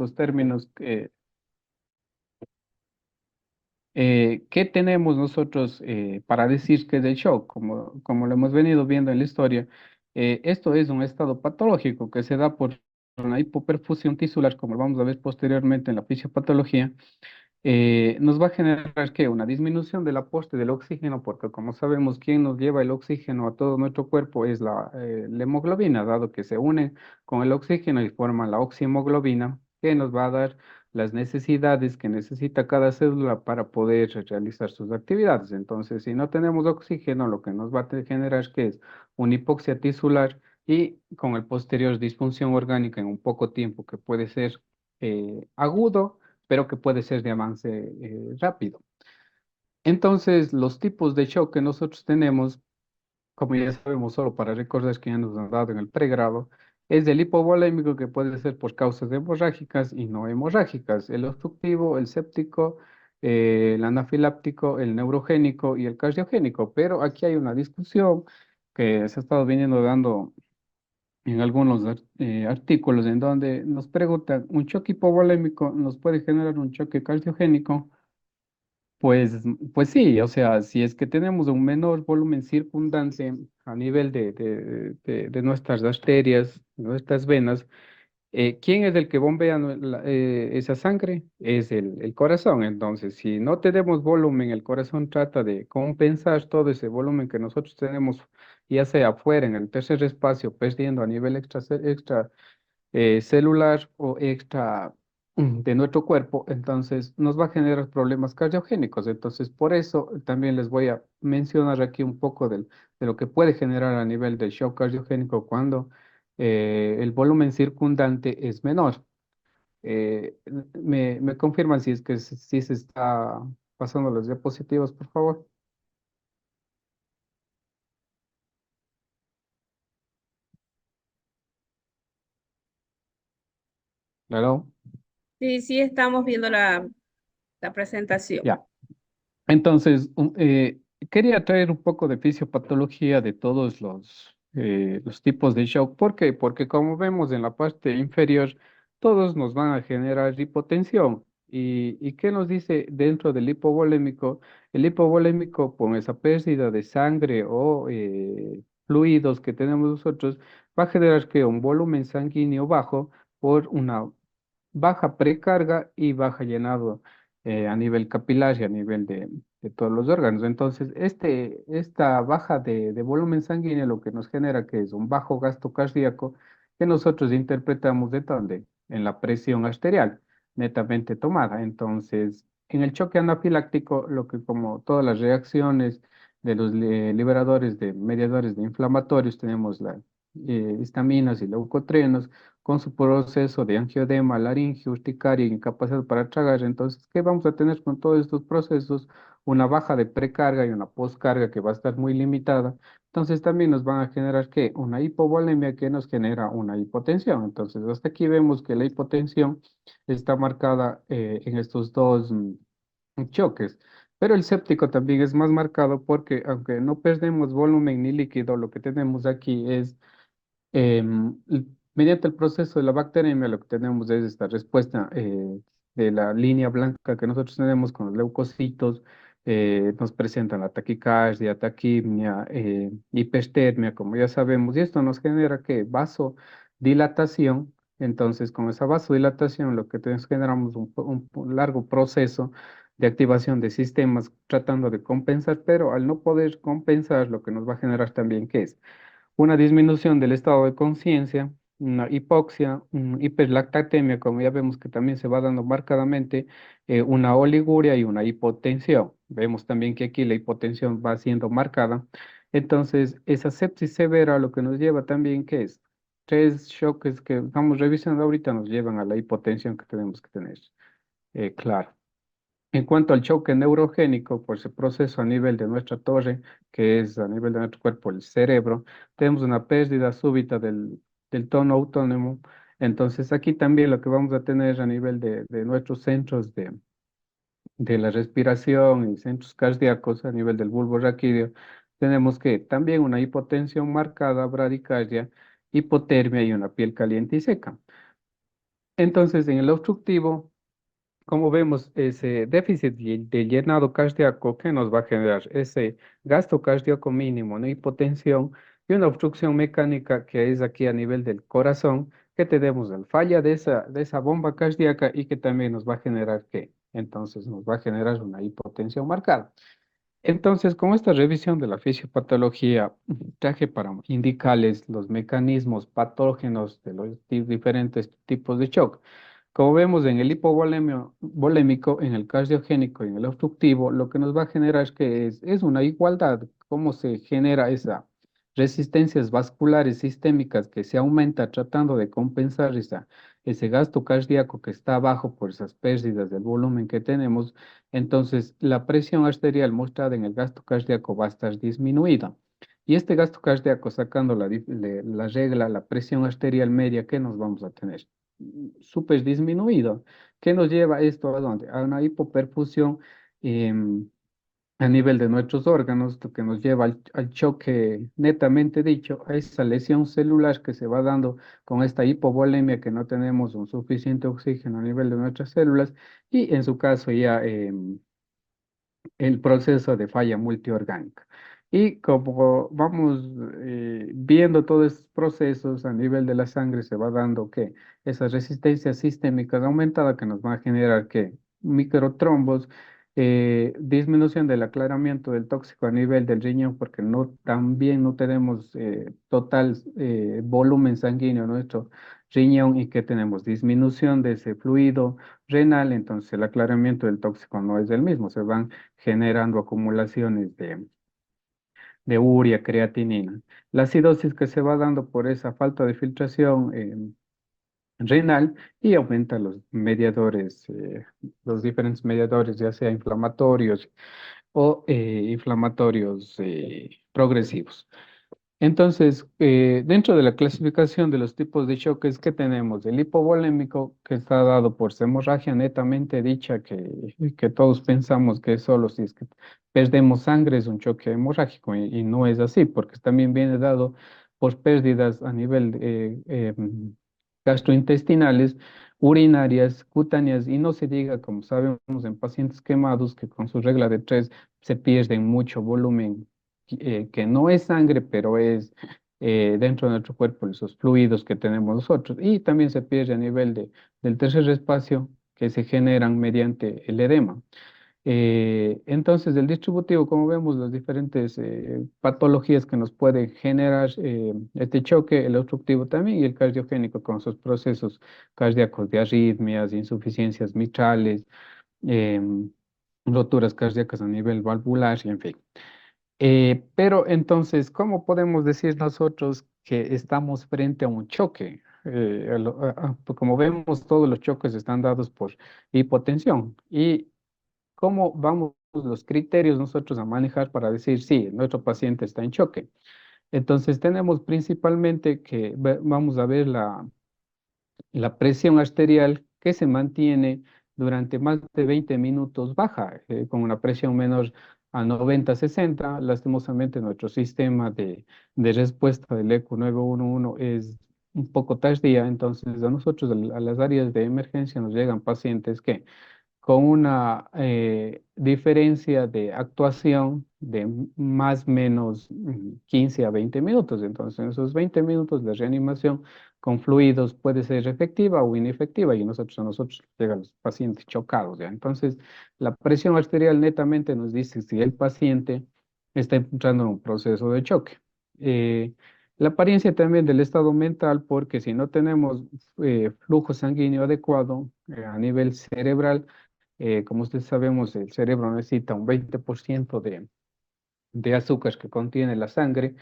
estos términos, ¿qué tenemos nosotros para decir que es el shock? Como lo hemos venido viendo en la historia, esto es un estado patológico que se da por una hipoperfusión tisular, como lo vamos a ver posteriormente en la fisiopatología. Nos va a generar que una disminución del aporte del oxígeno, porque como sabemos, quien nos lleva el oxígeno a todo nuestro cuerpo es la hemoglobina, dado que se une con el oxígeno y forman la oxihemoglobina, que nos va a dar las necesidades que necesita cada célula para poder realizar sus actividades. Entonces, si no tenemos oxígeno, lo que nos va a generar que es una hipoxia tisular y con el posterior disfunción orgánica en un poco tiempo, que puede ser agudo pero que puede ser de avance rápido. Entonces, los tipos de shock que nosotros tenemos, como ya sabemos, solo para recordar que ya nos han dado en el pregrado, es el hipovolémico que puede ser por causas hemorrágicas y no hemorrágicas, el obstructivo, el séptico, el anafiláptico, el neurogénico y el cardiogénico. Pero aquí hay una discusión que se ha estado viniendo dando en algunos artículos en donde nos preguntan, ¿un choque hipovolémico nos puede generar un choque cardiogénico? Pues, pues sí, o sea, si es que tenemos un menor volumen circundante a nivel de nuestras arterias, nuestras venas, ¿quién es el que bombea esa sangre? Es el corazón. Entonces, si no tenemos volumen, el corazón trata de compensar todo ese volumen que nosotros tenemos, ya sea afuera en el tercer espacio, perdiendo a nivel extra celular o extra de nuestro cuerpo, entonces nos va a generar problemas cardiogénicos. Entonces, por eso también les voy a mencionar aquí un poco de lo que puede generar a nivel del shock cardiogénico cuando el volumen circundante es menor. Me confirman si es que si se está pasando las diapositivas, por favor. Claro. Sí, sí, estamos viendo la presentación. Ya. Entonces, quería traer un poco de fisiopatología de todos los tipos de shock. ¿Por qué? Porque como vemos en la parte inferior, todos nos van a generar hipotensión. ¿Y qué nos dice dentro del hipovolémico? El hipovolémico, con esa pérdida de sangre o fluidos que tenemos nosotros, va a generar que un volumen sanguíneo bajo por una baja precarga y baja llenado a nivel capilar y a nivel de todos los órganos. Entonces, esta baja de volumen sanguíneo lo que nos genera que es un bajo gasto cardíaco que nosotros interpretamos de dónde, en la presión arterial netamente tomada. Entonces, en el choque anafiláctico, lo que como todas las reacciones de los liberadores de mediadores de inflamatorios, tenemos las histaminas y leucotrienos, con su proceso de angiodema, laringio, urticaria, incapacidad para tragar. Entonces, ¿qué vamos a tener con todos estos procesos? Una baja de precarga y una postcarga que va a estar muy limitada. Entonces, también nos van a generar ¿qué? Una hipovolemia que nos genera una hipotensión. Entonces, hasta aquí vemos que la hipotensión está marcada en estos dos choques. Pero el séptico también es más marcado porque aunque no perdemos volumen ni líquido, lo que tenemos aquí es mediante el proceso de la bacteriemia, lo que tenemos es esta respuesta de la línea blanca que nosotros tenemos con los leucocitos, nos presentan la taquicardia, taquimia, hipertermia, como ya sabemos, y esto nos genera que vasodilatación. Entonces, con esa vasodilatación, lo que tenemos generamos un largo proceso de activación de sistemas tratando de compensar, pero al no poder compensar, lo que nos va a generar también, ¿qué es? Una disminución del estado de conciencia, una hipoxia, hiperlactatemia, como ya vemos que también se va dando marcadamente, una oliguria y una hipotensión. Vemos también que aquí la hipotensión va siendo marcada. Entonces, esa sepsis severa lo que nos lleva también, que es tres choques que vamos revisando ahorita, nos llevan a la hipotensión que tenemos que tener. Claro. En cuanto al choque neurogénico, por ese proceso a nivel de nuestra torre, que es a nivel de nuestro cuerpo, el cerebro, tenemos una pérdida súbita del tono autónomo. Entonces, aquí también lo que vamos a tener a nivel de nuestros centros de la respiración y centros cardíacos, a nivel del bulbo raquídeo, tenemos que también una hipotensión marcada, bradicardia, hipotermia y una piel caliente y seca. Entonces, en el obstructivo, como vemos, ese déficit de llenado cardíaco que nos va a generar ese gasto cardíaco mínimo, una hipotensión y una obstrucción mecánica que es aquí a nivel del corazón, que tenemos la falla de esa bomba cardíaca y que también nos va a generar ¿qué? Entonces nos va a generar una hipotensión marcada. Entonces, con esta revisión de la fisiopatología, traje para indicarles los mecanismos patógenos de los diferentes tipos de shock. Como vemos en el hipovolémico, en el cardiogénico y en el obstructivo, lo que nos va a generar es una igualdad, cómo se genera esa resistencias vasculares sistémicas que se aumenta tratando de compensar ese gasto cardíaco que está bajo por esas pérdidas del volumen que tenemos. Entonces, la presión arterial mostrada en el gasto cardíaco va a estar disminuida. Y este gasto cardíaco, sacando la regla, la presión arterial media, ¿qué nos vamos a tener? Súper disminuido. ¿Qué nos lleva esto a dónde? A una hipoperfusión em, a nivel de nuestros órganos, lo que nos lleva al choque netamente dicho, a esa lesión celular que se va dando con esta hipovolemia, que no tenemos un suficiente oxígeno a nivel de nuestras células, y en su caso ya el proceso de falla multiorgánica. Y como vamos viendo todos estos procesos a nivel de la sangre, se va dando que esas resistencias sistémicas aumentadas que nos van a generar que microtrombos, disminución del aclaramiento del tóxico a nivel del riñón, porque no, también no tenemos total volumen sanguíneo en nuestro riñón y que tenemos disminución de ese fluido renal, entonces el aclaramiento del tóxico no es el mismo, se van generando acumulaciones de urea, creatinina. La acidosis que se va dando por esa falta de filtración renal y aumenta los mediadores, los diferentes mediadores, ya sea inflamatorios o inflamatorios progresivos. Entonces, dentro de la clasificación de los tipos de choques que tenemos, el hipovolémico, que está dado por hemorragia netamente dicha, que todos pensamos que es solo si es que perdemos sangre es un choque hemorrágico, y no es así, porque también viene dado por pérdidas a nivel gastrointestinales, urinarias, cutáneas, y no se diga, como sabemos, en pacientes quemados, que con su regla de tres se pierden mucho volumen que no es sangre, pero es dentro de nuestro cuerpo esos fluidos que tenemos nosotros. Y también se pierde a nivel del tercer espacio que se generan mediante el edema. Entonces, del distributivo, como vemos, las diferentes patologías que nos pueden generar este choque, el obstructivo también y el cardiogénico con sus procesos cardíacos de arritmias, insuficiencias mitrales, em, roturas cardíacas a nivel valvular, y en fin. Pero entonces, ¿cómo podemos decir nosotros que estamos frente a un choque? Pues como vemos, todos los choques están dados por hipotensión. ¿Y cómo vamos los criterios nosotros a manejar para decir, sí, nuestro paciente está en choque? Entonces, tenemos principalmente que vamos a ver la presión arterial que se mantiene durante más de 20 minutos baja, con una presión menor a 90-60. Lastimosamente, nuestro sistema de respuesta del ECO 911 es un poco tardía, entonces a nosotros, a las áreas de emergencia, nos llegan pacientes que con una diferencia de actuación de más o menos 15 a 20 minutos. Entonces, en esos 20 minutos de reanimación con fluidos puede ser efectiva o inefectiva, y a nosotros llegan los pacientes chocados, ¿ya? Entonces, la presión arterial netamente nos dice si el paciente está entrando en un proceso de choque. Eh, la apariencia también del estado mental, porque si no tenemos flujo sanguíneo adecuado a nivel cerebral, como ustedes sabemos, el cerebro necesita un 20% de azúcar que contiene la sangre,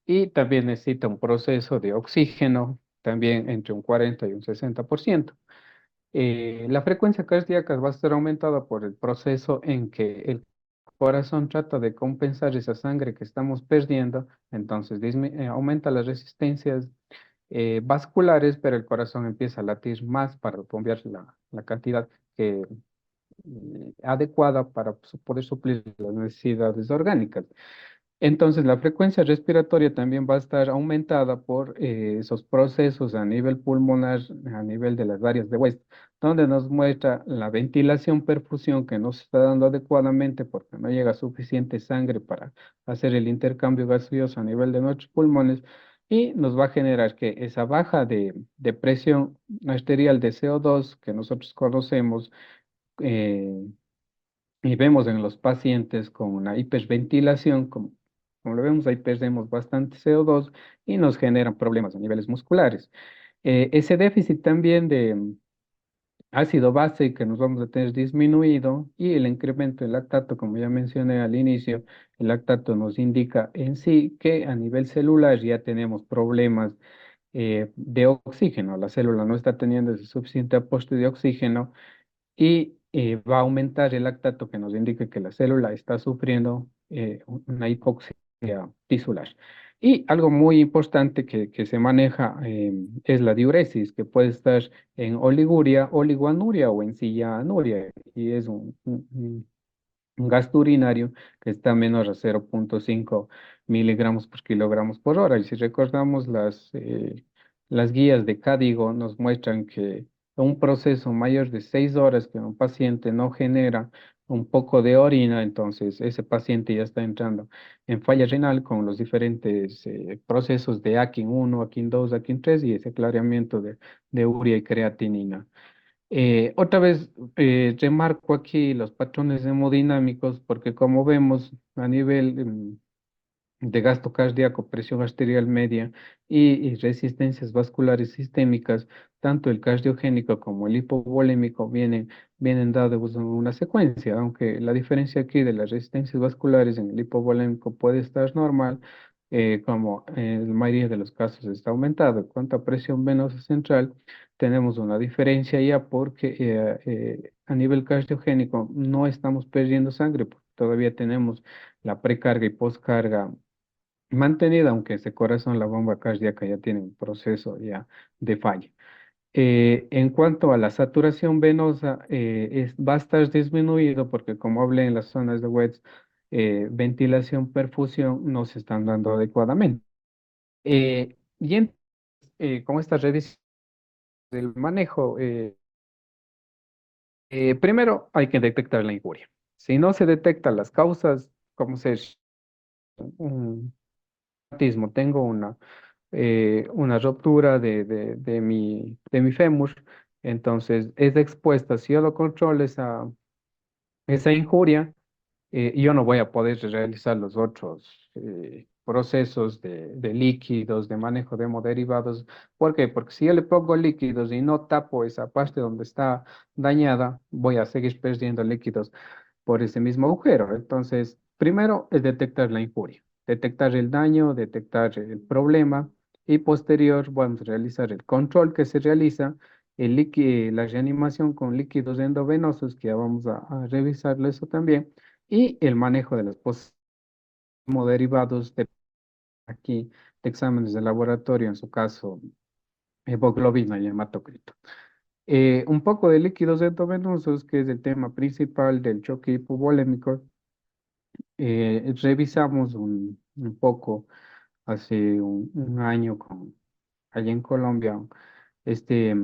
y también necesita un proceso de oxígeno, también entre un 40 y un 60%. La frecuencia cardíaca va a estar aumentada por el proceso en que el corazón trata de compensar esa sangre que estamos perdiendo, entonces aumenta las resistencias vasculares, pero el corazón empieza a latir más para bombear la cantidad que adecuada para poder suplir las necesidades orgánicas. Entonces, la frecuencia respiratoria también va a estar aumentada por esos procesos a nivel pulmonar, a nivel de las áreas de West, donde nos muestra la ventilación, perfusión que no se está dando adecuadamente porque no llega suficiente sangre para hacer el intercambio gaseoso a nivel de nuestros pulmones y nos va a generar que esa baja de presión arterial de CO2 que nosotros conocemos, eh, y vemos en los pacientes con una hiperventilación, como lo vemos, ahí perdemos bastante CO2 y nos generan problemas a niveles musculares. Ese déficit también de ácido base que nos vamos a tener disminuido y el incremento del lactato, como ya mencioné al inicio, el lactato nos indica en sí que a nivel celular ya tenemos problemas de oxígeno. La célula no está teniendo ese suficiente aporte de oxígeno y va a aumentar el lactato que nos indica que la célula está sufriendo una hipoxia tisular. Y algo muy importante que se maneja es la diuresis, que puede estar en oliguria, oliguanuria o en sillanuria, y es un gasto urinario que está menor a 0,5 miligramos por kilogramos por hora. Y si recordamos las guías de Cádigo, nos muestran que un proceso mayor de 6 horas que un paciente no genera un poco de orina, entonces ese paciente ya está entrando en falla renal con los diferentes procesos de Akin 1, Akin 2, Akin 3 y ese clareamiento de urea y creatinina. Otra vez remarco aquí los patrones hemodinámicos porque como vemos a nivel de gasto cardíaco, presión arterial media y resistencias vasculares sistémicas, tanto el cardiogénico como el hipovolémico vienen dados en una secuencia, aunque la diferencia aquí de las resistencias vasculares en el hipovolémico puede estar normal, como en la mayoría de los casos está aumentado. En cuanto a presión venosa central, tenemos una diferencia ya porque a nivel cardiogénico no estamos perdiendo sangre, porque todavía tenemos la precarga y poscarga mantenida, aunque ese corazón, la bomba cardíaca ya tiene un proceso ya de falla. En cuanto a la saturación venosa, va a estar disminuido porque como hablé en las zonas de WEDS, ventilación, perfusión no se están dando adecuadamente. Con esta revisión del manejo, primero hay que detectar la injuria. Si no se detectan las causas, como ser un traumatismo, tengo una ruptura de mi fémur, entonces es expuesta. Si yo lo controlo esa injuria, yo no voy a poder realizar los otros procesos de líquidos, de manejo de hemoderivados. ¿Por qué? Porque si yo le pongo líquidos y no tapo esa parte donde está dañada, voy a seguir perdiendo líquidos por ese mismo agujero. Entonces, primero es detectar la injuria, detectar el daño, detectar el problema y posterior vamos a realizar el control que se realiza, la reanimación con líquidos endovenosos, que ya vamos a revisarlo eso también, y el manejo de los derivados de aquí de exámenes de laboratorio, en su caso, hemoglobina y hematocrito. Un poco de líquidos endovenosos, que es el tema principal del choque hipovolémico. Revisamos un poco hace un año allá en Colombia este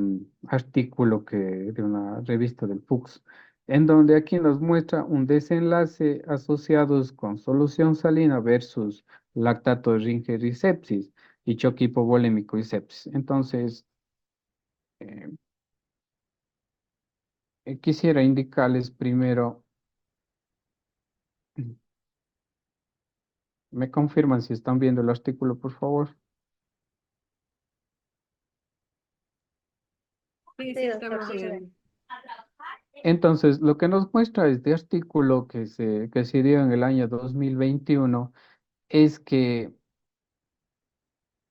artículo de una revista del FUX, en donde aquí nos muestra un desenlace asociados con solución salina versus lactato de Ringer y sepsis y choque hipovolémico y sepsis. Entonces, eh, quisiera indicarles primero, ¿me confirman si están viendo el artículo, por favor? Sí, Sí, sí, doctor, estamos sí se viendo. ve. Entonces, lo que nos muestra este artículo que se dio en el año 2021 es que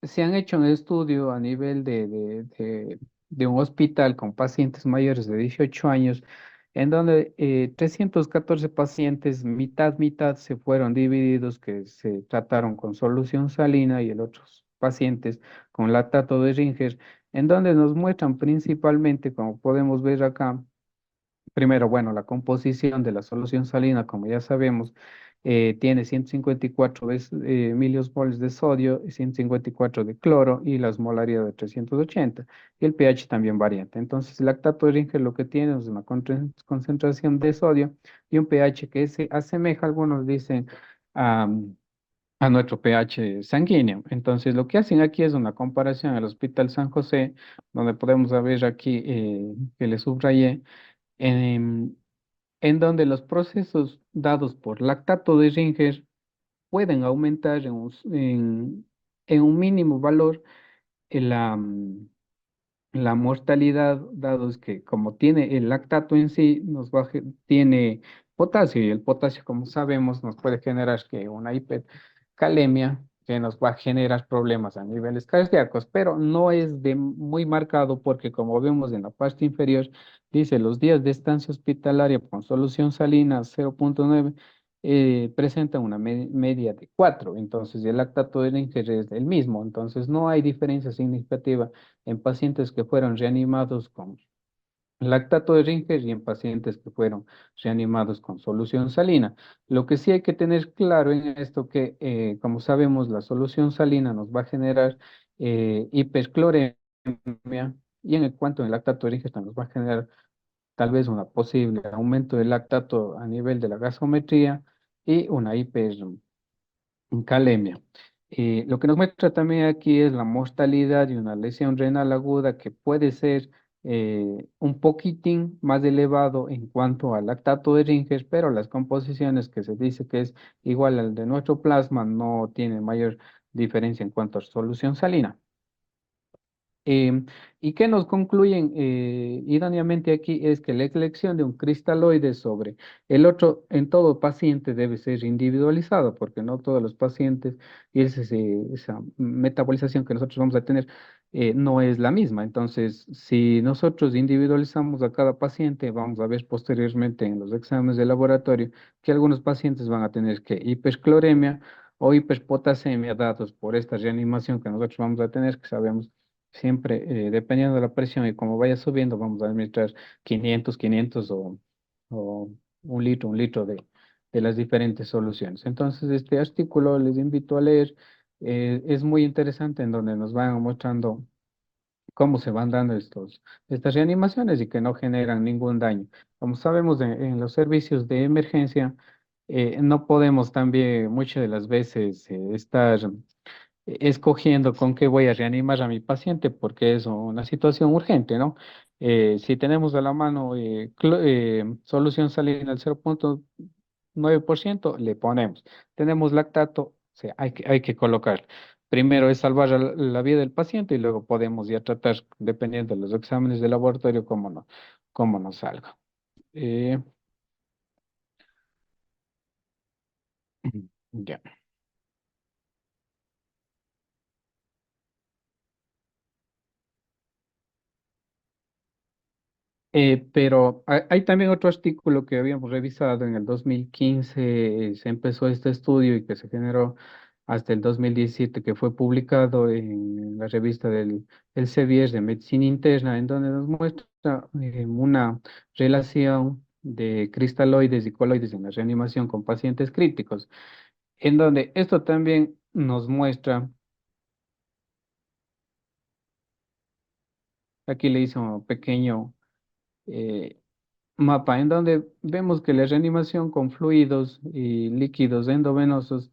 se han hecho un estudio a nivel de un hospital con pacientes mayores de 18 años, en donde 314 pacientes, mitad, se fueron divididos, que se trataron con solución salina y el otros pacientes con lactato de Ringer, en donde nos muestran principalmente, como podemos ver acá, Primero, bueno, la composición de la solución salina, como ya sabemos, tiene 154 miliosmoles de sodio y 154 de cloro y la osmolaridad de 380 y el pH también variante. Entonces, el lactato de Ringer lo que tiene es una concentración de sodio y un pH que se asemeja, algunos dicen, a, a nuestro pH sanguíneo. Entonces, lo que hacen aquí es una comparación al Hospital San José, donde podemos ver aquí que le subrayé en, en donde los procesos dados por lactato de Ringer pueden aumentar en un mínimo valor en la mortalidad, dado es que como tiene el lactato en sí, tiene potasio y el potasio, como sabemos, nos puede generar que una hipercalemia que nos va a generar problemas a niveles cardíacos, pero no es de muy marcado porque como vemos en la parte inferior, dice los días de estancia hospitalaria con solución salina 0,9 presenta una media de 4, entonces el lactato de Ringer es el mismo, entonces no hay diferencia significativa en pacientes que fueron reanimados con lactato de Ringer y en pacientes que fueron reanimados con solución salina. Lo que sí hay que tener claro en esto que, como sabemos, la solución salina nos va a generar hipercloremia y en el cuanto el lactato de Ringer nos va a generar tal vez un posible aumento del lactato a nivel de la gasometría y una calemia. Lo que nos muestra también aquí es la mortalidad de una lesión renal aguda que puede ser un poquitín más elevado en cuanto al lactato de Ringer, pero las composiciones que se dice que es igual al de nuestro plasma no tienen mayor diferencia en cuanto a solución salina. ¿Y qué nos concluyen idóneamente aquí? Es que la elección de un cristaloide sobre el otro en todo paciente debe ser individualizado, porque no todos los pacientes y esa metabolización que nosotros vamos a tener no es la misma. Entonces, si nosotros individualizamos a cada paciente, vamos a ver posteriormente en los exámenes de laboratorio que algunos pacientes van a tener que hipercloremia o hiperpotasemia dados por esta reanimación que nosotros vamos a tener, que sabemos siempre, dependiendo de la presión y como vaya subiendo, vamos a administrar 500 o un litro de las diferentes soluciones. Entonces, este artículo les invito a leer. Es muy interesante en donde nos van mostrando cómo se van dando estas reanimaciones y que no generan ningún daño. Como sabemos, en los servicios de emergencia, no podemos también muchas de las veces estar escogiendo con qué voy a reanimar a mi paciente porque es una situación urgente, ¿no? Si tenemos a la mano solución salina al 0,9%, le ponemos. Tenemos lactato, o sea, hay que colocar. Primero es salvar la vida del paciente y luego podemos ya tratar, dependiendo de los exámenes de laboratorio, cómo nos salga. Eh, ya. Pero hay también otro artículo que habíamos revisado en el 2015, se empezó este estudio y que se generó hasta el 2017, que fue publicado en la revista del Elsevier de Medicina Interna, en donde nos muestra una relación de cristaloides y coloides en la reanimación con pacientes críticos, en donde esto también nos muestra, aquí le hice un pequeño eh, mapa en donde vemos que la reanimación con fluidos y líquidos endovenosos,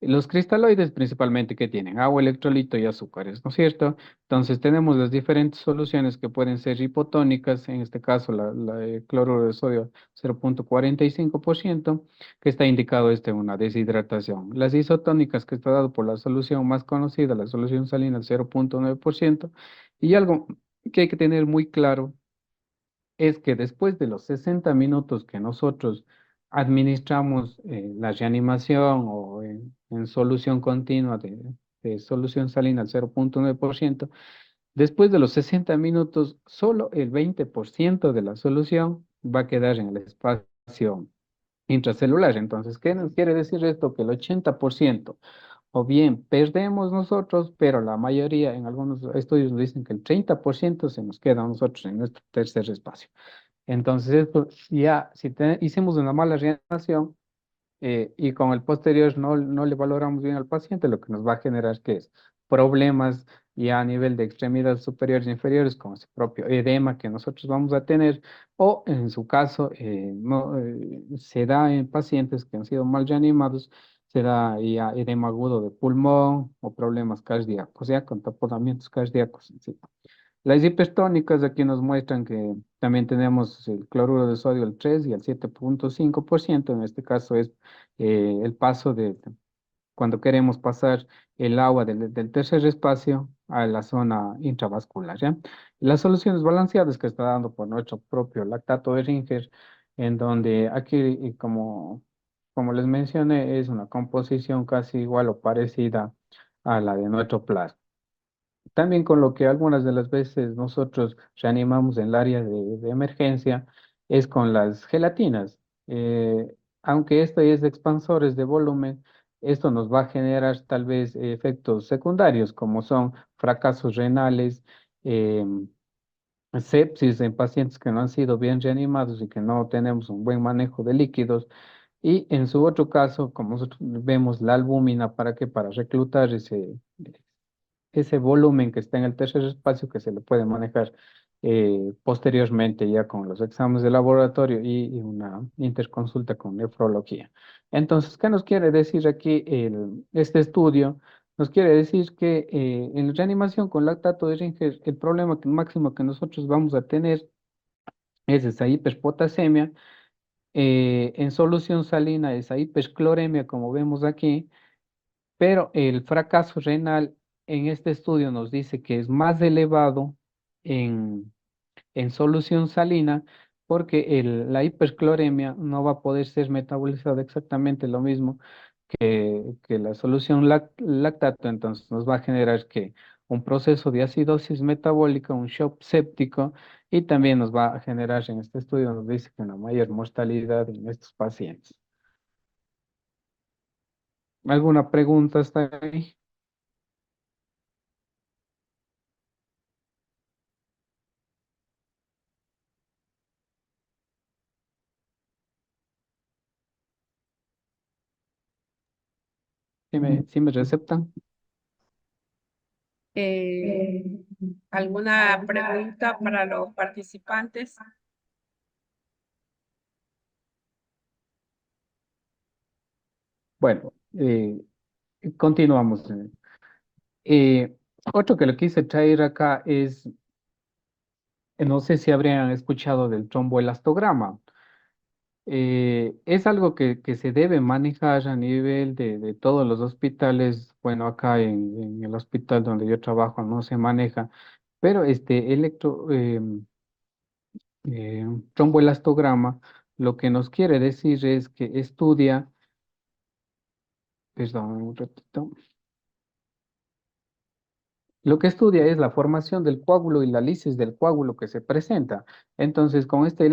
los cristaloides principalmente que tienen agua, electrolito y azúcares, ¿no es cierto? Entonces tenemos las diferentes soluciones que pueden ser hipotónicas, en este caso la de cloruro de sodio 0,45%, que está indicado una deshidratación. Las isotónicas que está dado por la solución más conocida, la solución salina el 0,9%, y algo que hay que tener muy claro es que después de los 60 minutos que nosotros administramos la reanimación o en solución continua de solución salina al 0,9%, después de los 60 minutos, solo el 20% de la solución va a quedar en el espacio intracelular. Entonces, ¿qué nos quiere decir esto? Que el 80% o bien perdemos nosotros, pero la mayoría, en algunos estudios nos dicen que el 30% se nos queda a nosotros en nuestro tercer espacio. Entonces, esto ya, si hicimos una mala reanimación, y con el posterior no le valoramos bien al paciente, lo que nos va a generar que es problemas ya a nivel de extremidades superiores e inferiores, como ese propio edema que nosotros vamos a tener, o en su caso, no, se da en pacientes que han sido mal reanimados, se da ya edema agudo de pulmón o problemas cardíacos, ya con taponamientos cardíacos. En sí. Las hipertónicas aquí nos muestran que también tenemos el cloruro de sodio al 3 y al 7,5%. En este caso es el paso de cuando queremos pasar el agua del tercer espacio a la zona intravascular, ¿ya? Las soluciones balanceadas que está dando por nuestro propio lactato de Ringer, en donde aquí, como les mencioné, es una composición casi igual o parecida a la de nuestro plasma. También con lo que algunas de las veces nosotros reanimamos en el área de emergencia es con las gelatinas. Aunque esto es de expansores de volumen, esto nos va a generar tal vez efectos secundarios como son fracasos renales, sepsis en pacientes que no han sido bien reanimados y que no tenemos un buen manejo de líquidos. Y en su otro caso, como nosotros vemos la albúmina, ¿para qué? Para reclutar ese volumen que está en el tercer espacio que se le puede manejar posteriormente ya con los exámenes de laboratorio y una interconsulta con nefrología. Entonces, ¿qué nos quiere decir aquí este estudio? Nos quiere decir que en reanimación con lactato de Ringer, el problema máximo que nosotros vamos a tener es esa hiperpotasemia. En solución salina, esa hipercloremia, como vemos aquí, pero el fracaso renal en este estudio nos dice que es más elevado en, en solución salina porque la hipercloremia no va a poder ser metabolizada exactamente lo mismo que la solución lactato, entonces nos va a generar que un proceso de acidosis metabólica, un shock séptico, y también nos va a generar, en este estudio nos dice que una mayor mortalidad en estos pacientes. ¿Alguna pregunta hasta ahí? ¿Sí me receptan? Eh, ¿Alguna pregunta para los participantes? Bueno, continuamos. Eh, Otro que lo quise traer acá es, no sé si habrían escuchado del tromboelastograma. Es algo que se debe manejar a nivel de todos los hospitales. Bueno, acá en el hospital donde yo trabajo no se maneja, pero este tromboelastograma lo que nos quiere decir es que estudia, perdón, un ratito. Lo que estudia es la formación del coágulo y la lisis del coágulo que se presenta. Entonces, con este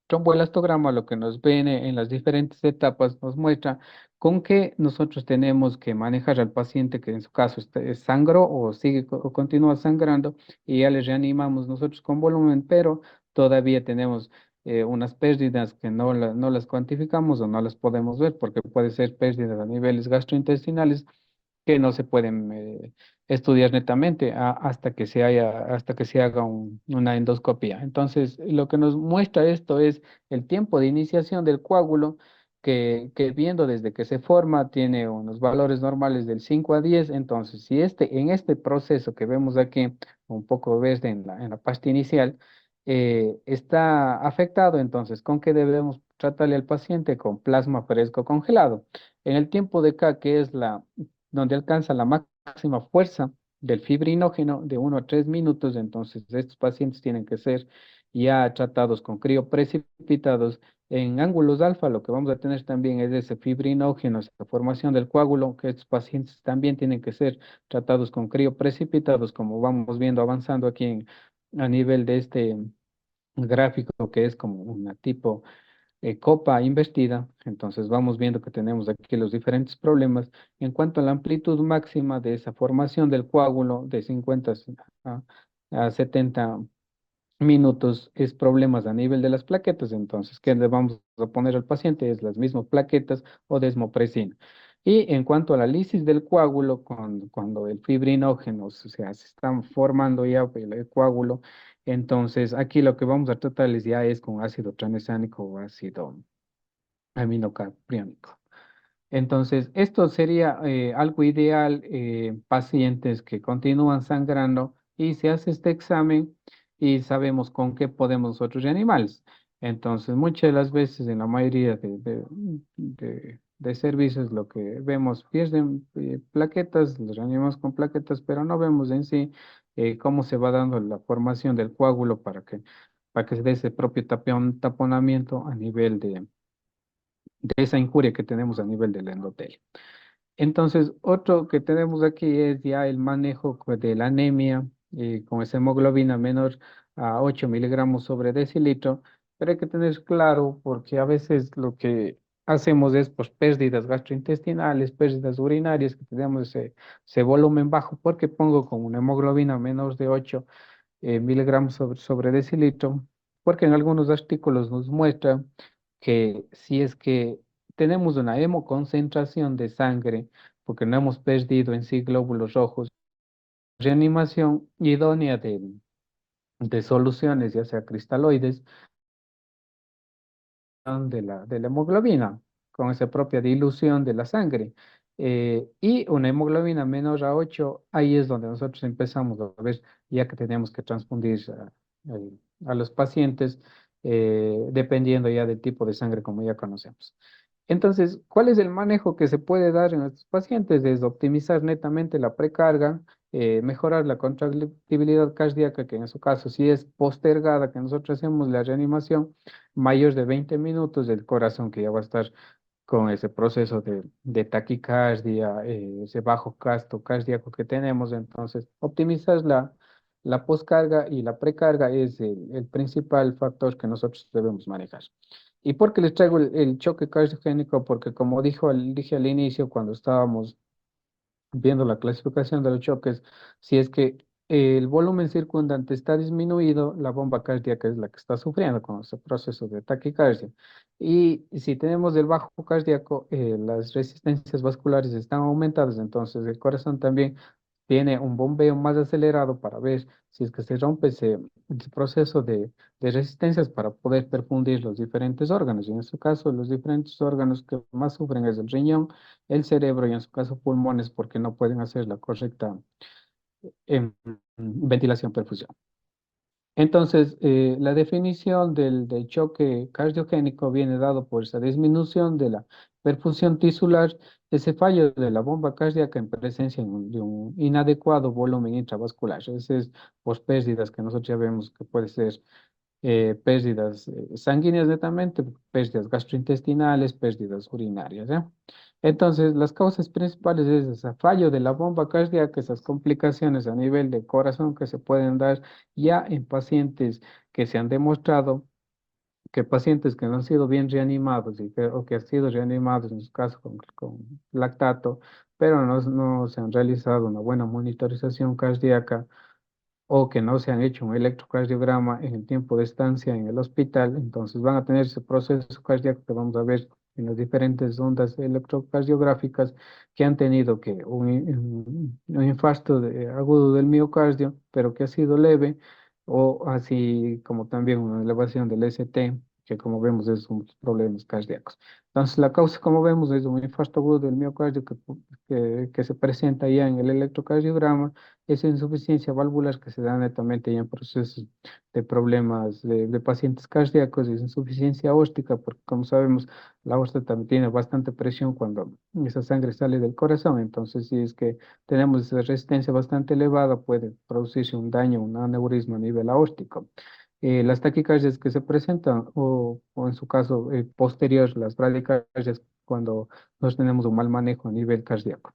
tromboelastograma, lo que nos viene en las diferentes etapas nos muestra con qué nosotros tenemos que manejar al paciente que en su caso sangró o sigue o continúa sangrando y ya le reanimamos nosotros con volumen, pero todavía tenemos unas pérdidas que no las cuantificamos o no las podemos ver porque puede ser pérdidas a niveles gastrointestinales que no se pueden estudiar netamente hasta que se haga una endoscopia. Entonces, lo que nos muestra esto es el tiempo de iniciación del coágulo, que viendo desde que se forma tiene unos valores normales del 5 a 10. Entonces, si en este proceso que vemos aquí, un poco verde en la pasta inicial, está afectado, entonces, ¿con qué debemos tratarle al paciente? Con plasma fresco congelado. En el tiempo de K, que es donde alcanza la máxima fuerza del fibrinógeno de 1 a 3 minutos, entonces estos pacientes tienen que ser ya tratados con crioprecipitados. En ángulos alfa, lo que vamos a tener también es ese fibrinógeno, esa formación del coágulo, que estos pacientes también tienen que ser tratados con crioprecipitados, como vamos viendo avanzando aquí a nivel de este gráfico, que es como una tipo copa invertida. Entonces vamos viendo que tenemos aquí los diferentes problemas en cuanto a la amplitud máxima de esa formación del coágulo de 50 a 70 minutos es problemas a nivel de las plaquetas. Entonces, ¿qué le vamos a poner al paciente? Es las mismas plaquetas o desmopresina. Y en cuanto a la lisis del coágulo, cuando el fibrinógeno, o sea, se están formando ya el coágulo, entonces aquí lo que vamos a tratarles ya es con ácido tranexámico o ácido aminocapriónico. Entonces, esto sería algo ideal, pacientes que continúan sangrando y se hace este examen y sabemos con qué podemos nosotros reanimarles. Entonces, muchas de las veces, en la mayoría de servicios, lo que vemos, pierden plaquetas, los reanimamos con plaquetas, pero no vemos en sí cómo se va dando la formación del coágulo para que se dé ese propio taponamiento a nivel de esa injuria que tenemos a nivel del endotelio. Entonces, otro que tenemos aquí es ya el manejo de la anemia con esa hemoglobina menor a 8 miligramos sobre decilitro, pero hay que tener claro porque a veces lo que hacemos es pues, pérdidas gastrointestinales, pérdidas urinarias, que tenemos ese volumen bajo, porque pongo con una hemoglobina menor de 8 miligramos sobre decilitro, porque en algunos artículos nos muestra que si es que tenemos una hemoconcentración de sangre, porque no hemos perdido en sí glóbulos rojos, reanimación idónea de soluciones, ya sea cristaloides, de la hemoglobina, con esa propia dilución de la sangre. Y una hemoglobina menor a 8 ahí es donde nosotros empezamos a ver, ya que tenemos que transfundir a los pacientes, dependiendo ya del tipo de sangre, como ya conocemos. Entonces, ¿cuál es el manejo que se puede dar en estos pacientes? Es optimizar netamente la precarga, mejorar la contractibilidad cardíaca, que en su caso, si es postergada, que nosotros hacemos la reanimación, mayor de 20 minutos, del corazón que ya va a estar con ese proceso de taquicardia, ese bajo gasto cardíaco que tenemos. Entonces, optimizar la poscarga y la precarga es el principal factor que nosotros debemos manejar. ¿Y por qué les traigo el choque cardiogénico? Porque como dije al inicio, cuando estábamos viendo la clasificación de los choques, si es que el volumen circundante está disminuido, la bomba cardíaca es la que está sufriendo con ese proceso de taquicardia. Y si tenemos el bajo cardíaco, las resistencias vasculares están aumentadas, entonces el corazón también tiene un bombeo más acelerado para ver si es que se rompe ese proceso de resistencias para poder perfundir los diferentes órganos. Y en este caso, los diferentes órganos que más sufren es el riñón, el cerebro y en su caso pulmones porque no pueden hacer la correcta ventilación perfusión. Entonces, la definición del choque cardiogénico viene dado por esa disminución de la perfusión tisular, ese fallo de la bomba cardíaca en presencia de un inadecuado volumen intravascular. Ese es por pérdidas que nosotros ya vemos que puede ser pérdidas sanguíneas netamente, pérdidas gastrointestinales, pérdidas urinarias, ¿ya? Entonces, las causas principales es ese fallo de la bomba cardíaca, esas complicaciones a nivel de corazón que se pueden dar ya en pacientes que se han demostrado que pacientes que no han sido bien reanimados o que han sido reanimados, en su caso con lactato, pero no se han realizado una buena monitorización cardíaca o que no se han hecho un electrocardiograma en el tiempo de estancia en el hospital, entonces van a tener ese proceso cardíaco que vamos a ver en las diferentes ondas electrocardiográficas que han tenido que un infarto agudo del miocardio, pero que ha sido leve, o así como también una elevación del ST, que como vemos es un problemas cardíacos. Entonces, la causa, como vemos, es un infarto agudo del miocardio que se presenta ya en el electrocardiograma, es insuficiencia valvular que se da netamente ya en procesos de problemas de pacientes cardíacos, es insuficiencia aórtica, porque como sabemos, la aorta también tiene bastante presión cuando esa sangre sale del corazón, entonces si es que tenemos esa resistencia bastante elevada, puede producirse un daño, un aneurisma a nivel aórtico. Las taquicardias que se presentan, o en su caso posterior, las bradicardias, cuando nos tenemos un mal manejo a nivel cardíaco.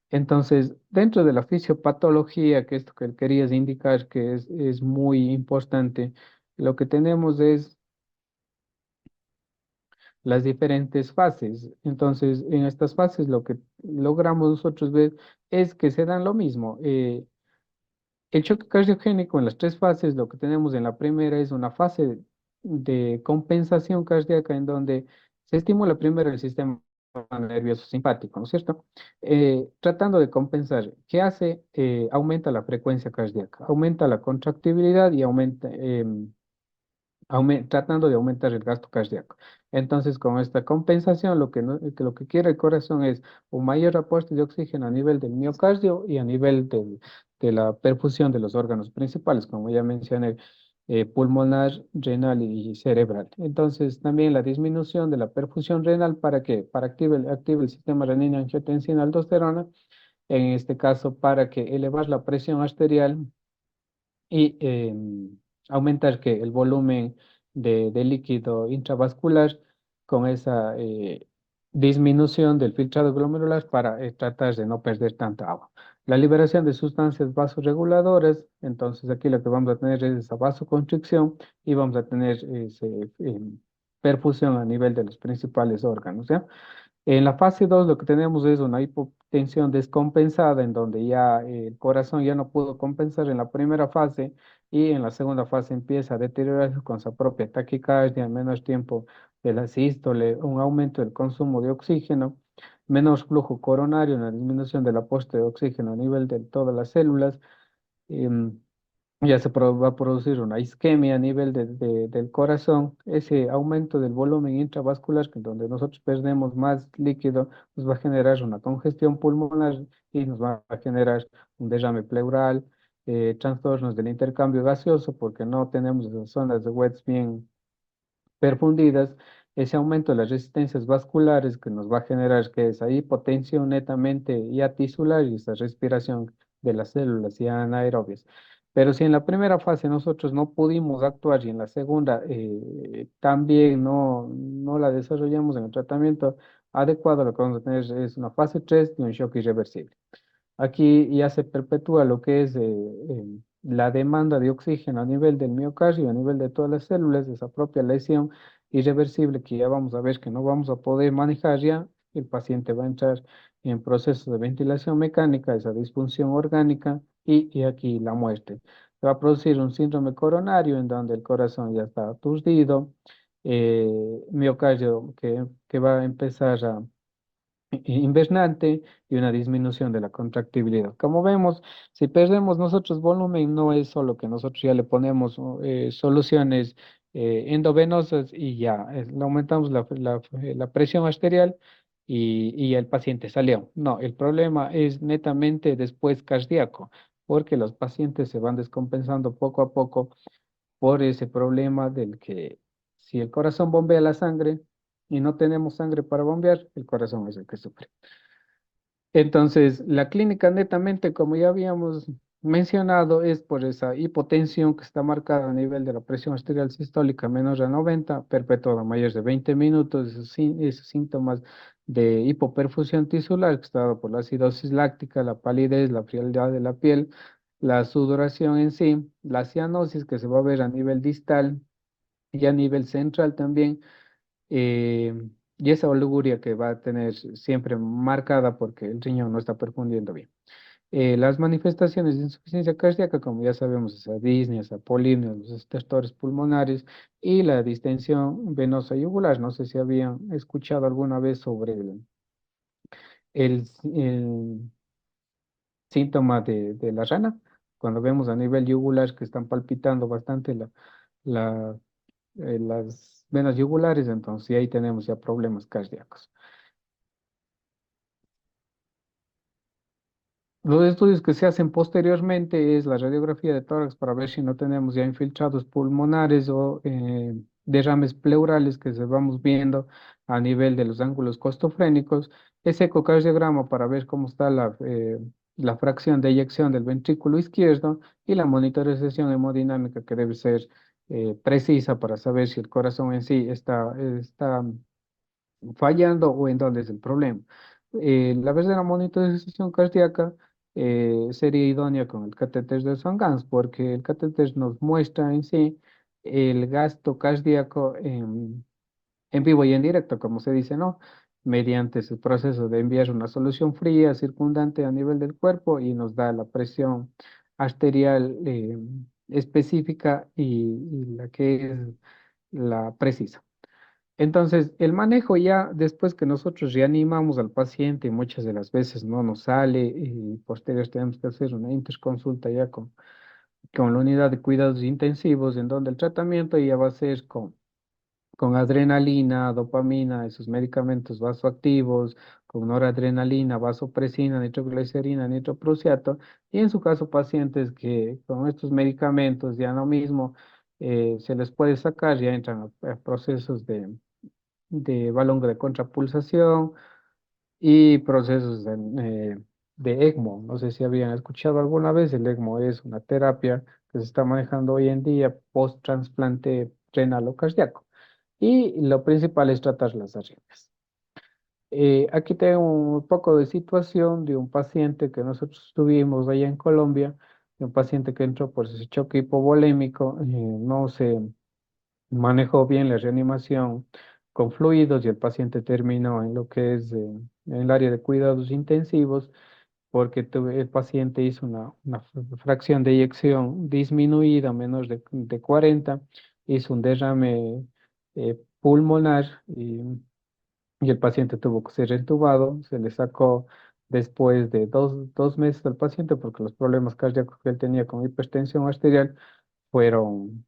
Entonces, dentro de la fisiopatología, que esto que querías indicar que es muy importante, lo que tenemos es las diferentes fases. Entonces, en estas fases lo que logramos nosotros ver es que se dan lo mismo. El choque cardiogénico en las tres fases, lo que tenemos en la primera es una fase de compensación cardíaca en donde se estimula primero el sistema nervioso simpático, ¿no es cierto? Tratando de compensar, ¿qué hace? Aumenta la frecuencia cardíaca, aumenta la contractibilidad y aumenta, tratando de aumentar el gasto cardíaco. Entonces, con esta compensación, lo que, que lo que quiere el corazón es un mayor aporte de oxígeno a nivel del miocardio y a nivel de la perfusión de los órganos principales, como ya mencioné, pulmonar, renal y cerebral. Entonces, también la disminución de la perfusión renal para que para active el sistema renina-angiotensina-aldosterona, en este caso para que elevar la presión arterial y aumentar que el volumen de líquido intravascular con esa disminución del filtrado glomerular para tratar de no perder tanta agua. La liberación de sustancias vasoreguladoras, entonces aquí lo que vamos a tener es esa vasoconstricción y vamos a tener perfusión a nivel de los principales órganos, ¿ya? En la fase 2 lo que tenemos es una hipotensión descompensada en donde ya el corazón ya no pudo compensar en la primera fase y en la segunda fase empieza a deteriorarse con su propia taquicardia, menos tiempo de la sístole, un aumento del consumo de oxígeno, menos flujo coronario, una disminución del aporte de oxígeno a nivel de todas las células. em, ya va a producir una isquemia a nivel del corazón, ese aumento del volumen intravascular, que donde nosotros perdemos más líquido, nos va a generar una congestión pulmonar y nos va a generar un derrame pleural, trastornos del intercambio gaseoso, porque no tenemos esas zonas de Wets bien perfundidas, ese aumento de las resistencias vasculares que nos va a generar que esa hipotensión netamente ya tisular y esa respiración de las células ya anaerobias. Pero si en la primera fase nosotros no pudimos actuar y en la segunda también no la desarrollamos en el tratamiento adecuado, lo que vamos a tener es una fase 3 de un shock irreversible. Aquí ya se perpetúa lo que es la demanda de oxígeno a nivel del miocardio, a nivel de todas las células, de esa propia lesión irreversible que ya vamos a ver que no vamos a poder manejar ya. El paciente va a entrar en proceso de ventilación mecánica, esa disfunción orgánica y aquí la muerte. Se va a producir un síndrome coronario en donde el corazón ya está aturdido, miocardio que va a empezar a invernante y una disminución de la contractibilidad. Como vemos, si perdemos nosotros volumen, no es solo que nosotros ya le ponemos soluciones endovenosas y ya, le aumentamos la presión arterial y el paciente salió. No, el problema es netamente después cardíaco, porque los pacientes se van descompensando poco a poco por ese problema del que si el corazón bombea la sangre y no tenemos sangre para bombear, el corazón es el que sufre. Entonces, la clínica netamente, como ya habíamos mencionado, es por esa hipotensión que está marcada a nivel de la presión arterial sistólica menor a 90, perpetuada mayores de 20 minutos, esos síntomas de hipoperfusión tisular, que está dado por la acidosis láctica, la palidez, la frialdad de la piel, la sudoración en sí, la cianosis que se va a ver a nivel distal y a nivel central también, eh, y esa oliguria que va a tener siempre marcada porque el riñón no está perfundiendo bien. Las manifestaciones de insuficiencia cardíaca, como ya sabemos, es disnea, es apolimia, los estertores pulmonares y la distensión venosa yugular. No sé si habían escuchado alguna vez sobre el síntoma de la rana, cuando vemos a nivel yugular que están palpitando bastante la, las venas yugulares, entonces ahí tenemos ya problemas cardíacos. Los estudios que se hacen posteriormente es la radiografía de tórax para ver si no tenemos ya infiltrados pulmonares o derrames pleurales que se vamos viendo a nivel de los ángulos costofrénicos. Ese ecocardiograma para ver cómo está la fracción de eyección del ventrículo izquierdo y la monitorización hemodinámica que debe ser precisa para saber si el corazón en sí está fallando o en dónde es el problema. La verdadera monitorización cardíaca sería idónea con el catéter de Swan-Ganz porque el catéter nos muestra en sí el gasto cardíaco en vivo y en directo, como se dice, ¿no? Mediante ese proceso de enviar una solución fría circundante a nivel del cuerpo y nos da la presión arterial específica y la que es la precisa. Entonces, el manejo ya después que nosotros reanimamos al paciente, muchas de las veces no nos sale y posterior tenemos que hacer una interconsulta ya con la unidad de cuidados intensivos, en donde el tratamiento ya va a ser con adrenalina, dopamina, esos medicamentos vasoactivos, con noradrenalina, vasopresina, nitroglicerina, nitroprusiato, y en su caso pacientes que con estos medicamentos ya no mismo se les puede sacar, ya entran a procesos de balón de contrapulsación y procesos de ECMO. No sé si habían escuchado alguna vez, el ECMO es una terapia que se está manejando hoy en día post-trasplante renal o cardíaco. Y lo principal es tratar las arritmias. Aquí tengo un poco de situación de un paciente que nosotros tuvimos allá en Colombia, de un paciente que entró por ese choque hipovolémico, no se manejó bien la reanimación con fluidos y el paciente terminó en lo que es en el área de cuidados intensivos porque el paciente hizo una fracción de eyección disminuida, menos de 40, hizo un derrame pulmonar y el paciente tuvo que ser entubado, se le sacó después de dos meses al paciente porque los problemas cardíacos que él tenía con hipertensión arterial fueron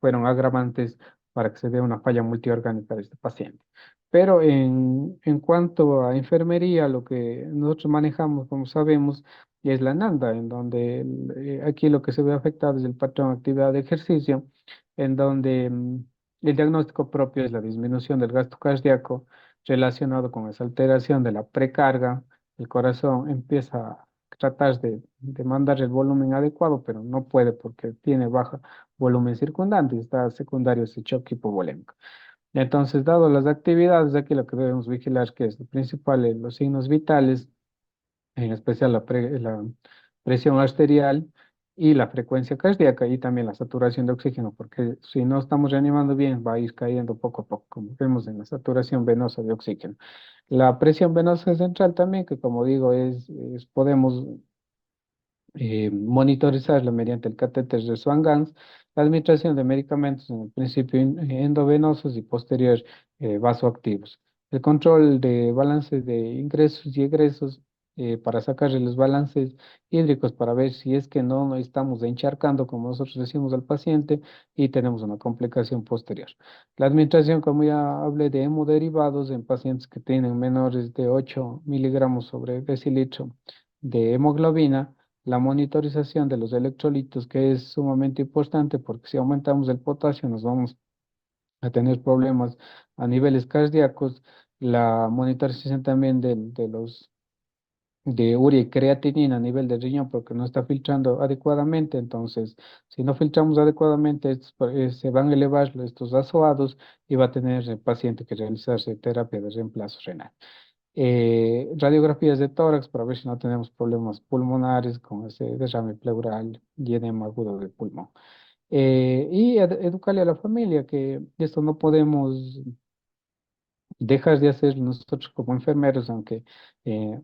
fueron agravantes para que se dé una falla multiorgánica de este paciente. Pero en cuanto a enfermería, lo que nosotros manejamos, como sabemos, es la NANDA, en donde aquí lo que se ve afectado es el patrón de actividad de ejercicio, en donde el diagnóstico propio es la disminución del gasto cardíaco relacionado con esa alteración de la precarga. El corazón empieza a tratar de mandar el volumen adecuado, pero no puede porque tiene baja volumen circundante, está secundario ese choque hipovolémico. Entonces, dado las actividades, aquí lo que debemos vigilar que es lo principal, los signos vitales, en especial la presión arterial y la frecuencia cardíaca y también la saturación de oxígeno, porque si no estamos reanimando bien, va a ir cayendo poco a poco, como vemos en la saturación venosa de oxígeno. La presión venosa central también, que como digo, podemos monitorizarla mediante el catéter de Swan-Ganz, la administración de medicamentos en el principio endovenosos y posterior vasoactivos. El control de balances de ingresos y egresos para sacarle los balances hídricos para ver si es que no estamos encharcando, como nosotros decimos al paciente, y tenemos una complicación posterior. La administración, como ya hablé, de hemoderivados en pacientes que tienen menores de 8 miligramos sobre decilitro de hemoglobina, la monitorización de los electrolitos, que es sumamente importante porque si aumentamos el potasio nos vamos a tener problemas a niveles cardíacos. La monitorización también de urea y creatinina a nivel del riñón porque no está filtrando adecuadamente. Entonces, si no filtramos adecuadamente, se van a elevar estos azoados y va a tener el paciente que realizarse terapia de reemplazo renal. Radiografías de tórax para ver si no tenemos problemas pulmonares con ese derrame pleural y edema agudo del pulmón. Y educarle a la familia que esto no podemos dejar de hacer nosotros como enfermeros, aunque,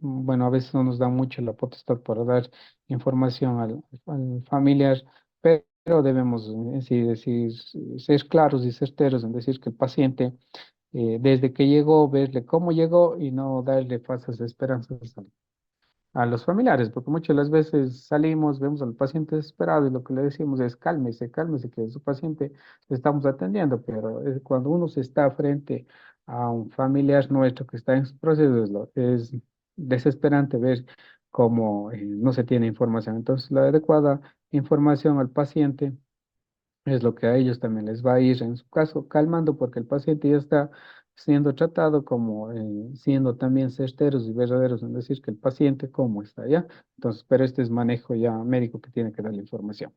bueno, a veces no nos da mucho la potestad para dar información al familiar, pero debemos sí decir, ser claros y certeros en decir que el paciente desde que llegó, verle cómo llegó y no darle falsas esperanzas a los familiares, porque muchas de las veces salimos, vemos al paciente desesperado y lo que le decimos es cálmese, cálmese, que su paciente le estamos atendiendo, pero cuando uno se está frente a un familiar nuestro que está en su proceso, es desesperante ver cómo no se tiene información. Entonces, la adecuada información al paciente es lo que a ellos también les va a ir, en su caso, calmando, porque el paciente ya está siendo tratado como siendo también certeros y verdaderos en decir que el paciente cómo está ya. Entonces, pero este es manejo ya médico que tiene que dar la información.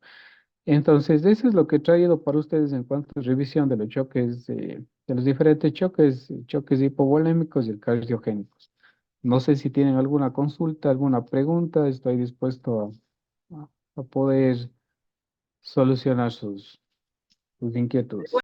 Entonces, eso es lo que he traído para ustedes en cuanto a revisión de los choques, de los diferentes choques, choques hipovolémicos y el cardiogénicos. No sé si tienen alguna consulta, alguna pregunta, estoy dispuesto a poder solucionar sus inquietudes.